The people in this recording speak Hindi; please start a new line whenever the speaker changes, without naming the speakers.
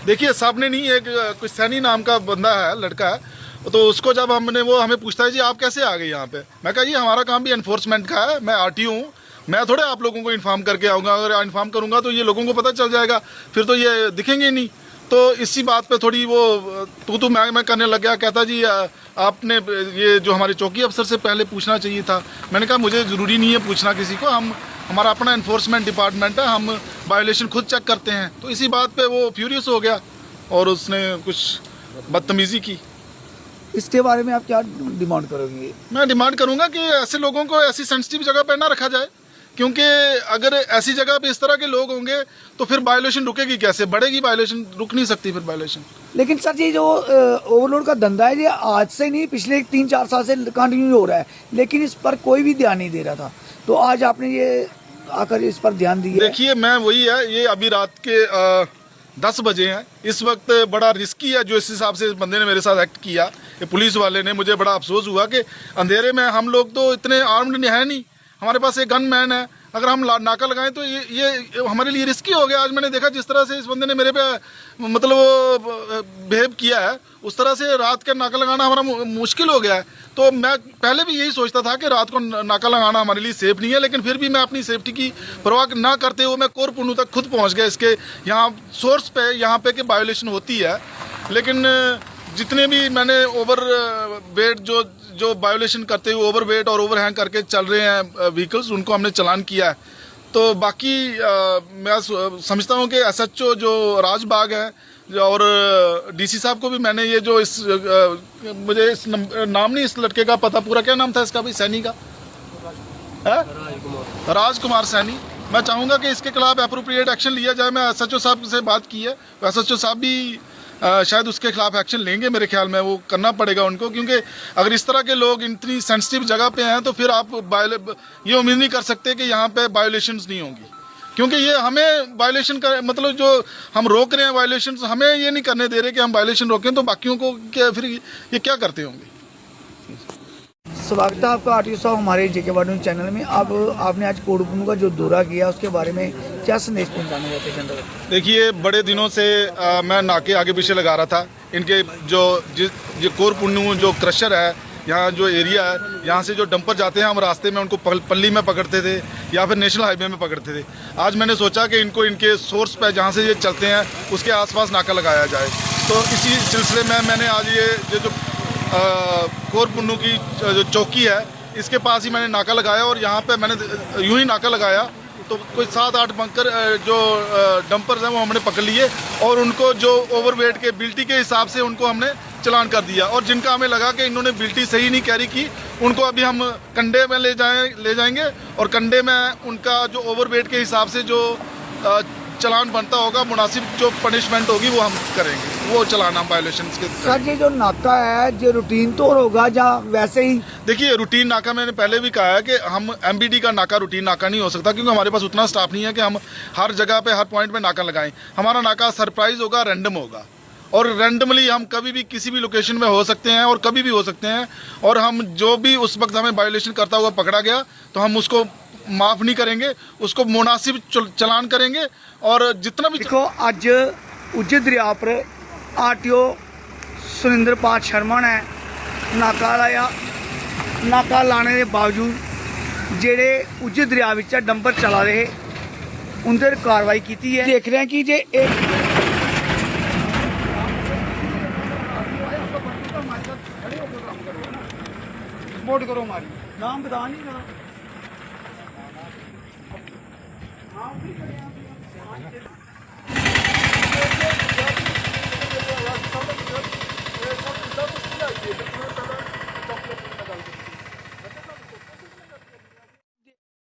देखिए सामने नहीं, एक कुछ सैनी नाम का बंदा है, लड़का है, तो उसको जब हमने, वो हमें पूछता है जी आप कैसे आ गए यहाँ पे। मैं कहा जी हमारा काम भी एनफोर्समेंट का है, मैं आरटीओ हूँ, मैं थोड़े आप लोगों को इन्फॉर्म करके आऊँगा, अगर इन्फॉर्म करूँगा तो ये लोगों को पता चल जाएगा, फिर तो ये दिखेंगे ही नहीं। तो इसी बात पे थोड़ी वो तू मैं करने लग गया। कहता जी आपने ये जो हमारे चौकी अफसर से पहले पूछना चाहिए था। मैंने कहा मुझे ज़रूरी नहीं है पूछना किसी को, हमारा अपना इन्फोर्समेंट डिपार्टमेंट है, हम वायलेशन खुद चेक करते हैं। तो इसी बात पे वो फ्यूरियस हो गया और उसने कुछ बदतमीज़ी की।
इसके बारे में आप क्या डिमांड करोगे?
मैं डिमांड करूंगा कि ऐसे लोगों को ऐसी सेंसिटिव जगह पर ना रखा जाए, क्योंकि अगर ऐसी जगह पे इस तरह के लोग होंगे तो फिर वायलेशन रुकेगी कैसे, बढ़ेगी वायलेशन, रुक नहीं सकती फिर वायलेशन।
लेकिन सर ये जो ओवरलोड का धंधा है ये आज से नहीं, पिछले 3-4 साल से कंटिन्यू हो रहा है, लेकिन इस पर कोई भी ध्यान नहीं दे रहा था। तो आज आपने ये आकर इस पर ध्यान दिया।
देखिए मैं वही है, ये अभी रात के 10 बजे हैं, इस वक्त बड़ा रिस्की है जो इस हिसाब से इस बंदे ने मेरे साथ एक्ट किया, ये पुलिस वाले ने। मुझे बड़ा अफसोस हुआ कि अंधेरे में हम लोग तो इतने आर्म्ड है नहीं, हमारे पास एक गन मैन है, अगर हम नाका लगाएं तो ये हमारे लिए रिस्की हो गया। आज मैंने देखा जिस तरह से इस बंदे ने मेरे पे मतलब वो बिहेव किया है, उस तरह से रात का नाका लगाना हमारा मुश्किल हो गया है। तो मैं पहले भी यही सोचता था कि रात को नाका लगाना हमारे लिए सेफ नहीं है, लेकिन फिर भी मैं अपनी सेफ्टी की परवाह ना करते हुए मैं कोर पुन्नू तक खुद पहुंच गया, इसके यहाँ सोर्स पे, यहाँ पे कि वायलेशन होती है। लेकिन जितने भी मैंने ओवर वेट जो वायोलेशन करते हुए ओवर वेट और ओवर हैंग करके चल रहे हैं व्हीकल्स, उनको हमने चालान किया है। तो बाकी मैं समझता हूँ कि एसएचओ जो राजबाग है और डीसी साहब को भी मैंने ये जो मुझे इस नाम नहीं, इस लड़के का पता पूरा क्या नाम था इसका भाई, सैनी का है, राजकुमार सैनी। मैं चाहूँगा कि इसके खिलाफ एप्रोप्रिएट एक्शन लिया जाए। मैं एसएचओ साहब से बात की है, तो एसएचओ साहब भी शायद उसके खिलाफ एक्शन लेंगे, मेरे ख्याल में वो करना पड़ेगा उनको, क्योंकि अगर इस तरह के लोग इतनी सेंसिटिव जगह पे हैं तो फिर आप ये उम्मीद नहीं कर सकते कि यहाँ पे वायोलेशंस नहीं होंगी, क्योंकि ये हमें वायोलेशन का मतलब जो हम रोक रहे हैं वायोलेशंस, हमें ये नहीं करने दे रहे कि हम वायोलेशन रोकें, तो बाकियों को क्या फिर ये क्या करते होंगे।
स्वागत है आपका आरटीओ साहब हमारे जेके वार्ड न्यूज़ चैनल में। अब आपने आज कोर पुन्नू का जो दौरा किया उसके बारे में क्या संदेश पहुंचाने चाहते हैं?
देखिए बड़े दिनों से मैं नाके आगे पीछे लगा रहा था, इनके जो कोर पुन्नू जो क्रशर है, यहाँ जो एरिया है, यहाँ से जो डंपर जाते हैं हम रास्ते में उनको पल्ली में पकड़ते थे या फिर नेशनल हाईवे में पकड़ते थे। आज मैंने सोचा कि इनको इनके सोर्स पे जहाँ से ये चलते हैं उसके आसपास नाका लगाया जाए। तो इसी सिलसिले में मैंने आज ये जो कोर पुन्नू की जो चौकी है इसके पास ही मैंने नाका लगाया, और यहाँ पे मैंने यूं ही नाका लगाया तो कोई 7-8 बंकर जो डंपर्स हैं वो हमने पकड़ लिए, और उनको जो ओवरवेट के बिल्टी के हिसाब से उनको हमने चलान कर दिया। और जिनका हमें लगा कि इन्होंने बिल्टी सही नहीं कैरी की, उनको अभी हम कंडे में ले जाएंगे, और कंडे में उनका जो ओवरवेट के हिसाब से जो चलान बनता होगा, मुनासिब जो पनिशमेंट होगी वो हम करेंगे, वो चलान हम वायलेशन के।
सर ये जो नाका है जो रूटीन तौर होगा या वैसे ही? देखिए
रूटीन नाका मैंने पहले भी कहा है कि हम एमबीडी का नाका रूटीन नाका नहीं हो सकता, क्योंकि हमारे पास उतना स्टाफ नहीं है कि हम हर जगह पे हर पॉइंट पे नाका लगाएं। हमारा नाका सरप्राइज होगा, रैंडम होगा, और रैंडमली हम कभी भी किसी भी लोकेशन में हो सकते हैं और कभी भी हो सकते हैं। और हम जो भी उस वक्त हमें वायलेशन करता हुआ पकड़ा गया तो हम उसको माफ़ नहीं करेंगे, उसको मुनासिब चलान करेंगे। और जितना भी
देखो अज उज्जे दरिया पर आरटीओ सुरिंदर पाल शर्मा ने नाका लाया, नाका लाने के बावजूद जेड़े उज्जे दरिया विच डंपर चला रहे उनके कार्रवाई की है। देख रहे हैं कि जे सपोर्ट करो, हमारी नाम बता नहीं रहा।